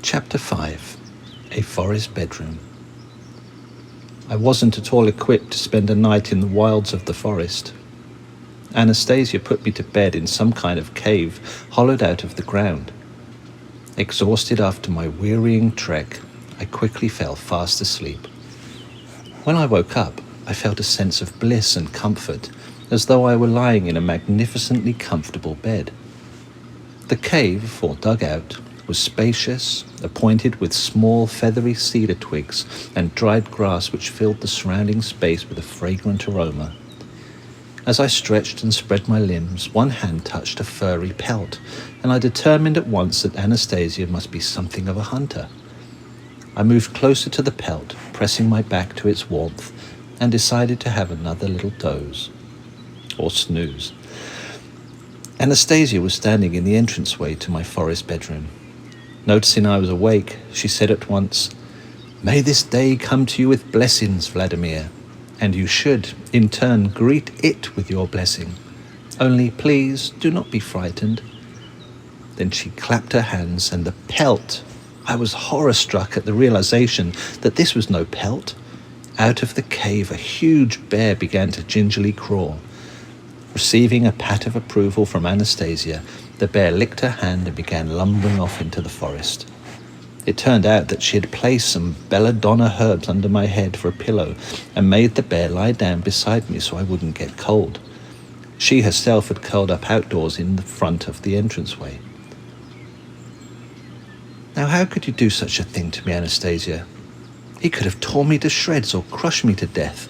Chapter 5. A Forest Bedroom. I wasn't at all equipped to spend a night in the wilds of the forest. Anastasia put me to bed in some kind of cave hollowed out of the ground. Exhausted after my wearying trek, I quickly fell fast asleep. When I woke up, I felt a sense of bliss and comfort, as though I were lying in a magnificently comfortable bed. The cave, or dugout, was spacious, appointed with small feathery cedar twigs and dried grass which filled the surrounding space with a fragrant aroma. As I stretched and spread my limbs, one hand touched a furry pelt, and I determined at once that Anastasia must be something of a hunter. I moved closer to the pelt, pressing my back to its warmth, and decided to have another little doze. Or snooze. Anastasia was standing in the entranceway to my forest bedroom. Noticing I was awake, she said at once, "May this day come to you with blessings, Vladimir, and you should, in turn, greet it with your blessing. Only, please, do not be frightened." Then she clapped her hands, and the pelt! I was horror-struck at the realization that this was no pelt. Out of the cave, a huge bear began to gingerly crawl. Receiving a pat of approval from Anastasia, the bear licked her hand and began lumbering off into the forest. It turned out that she had placed some belladonna herbs under my head for a pillow and made the bear lie down beside me so I wouldn't get cold. She herself had curled up outdoors in the front of the entranceway. "Now how could you do such a thing to me, Anastasia? He could have torn me to shreds or crushed me to death."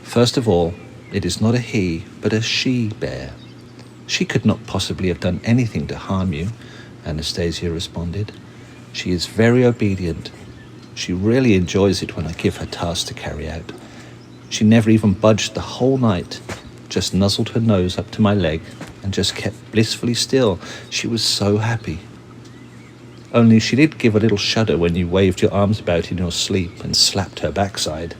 "First of all, it is not a he, but a she-bear. She could not possibly have done anything to harm you," Anastasia responded. "She is very obedient. She really enjoys it when I give her tasks to carry out. She never even budged the whole night, just nuzzled her nose up to my leg and just kept blissfully still. She was so happy. Only she did give a little shudder when you waved your arms about in your sleep and slapped her backside."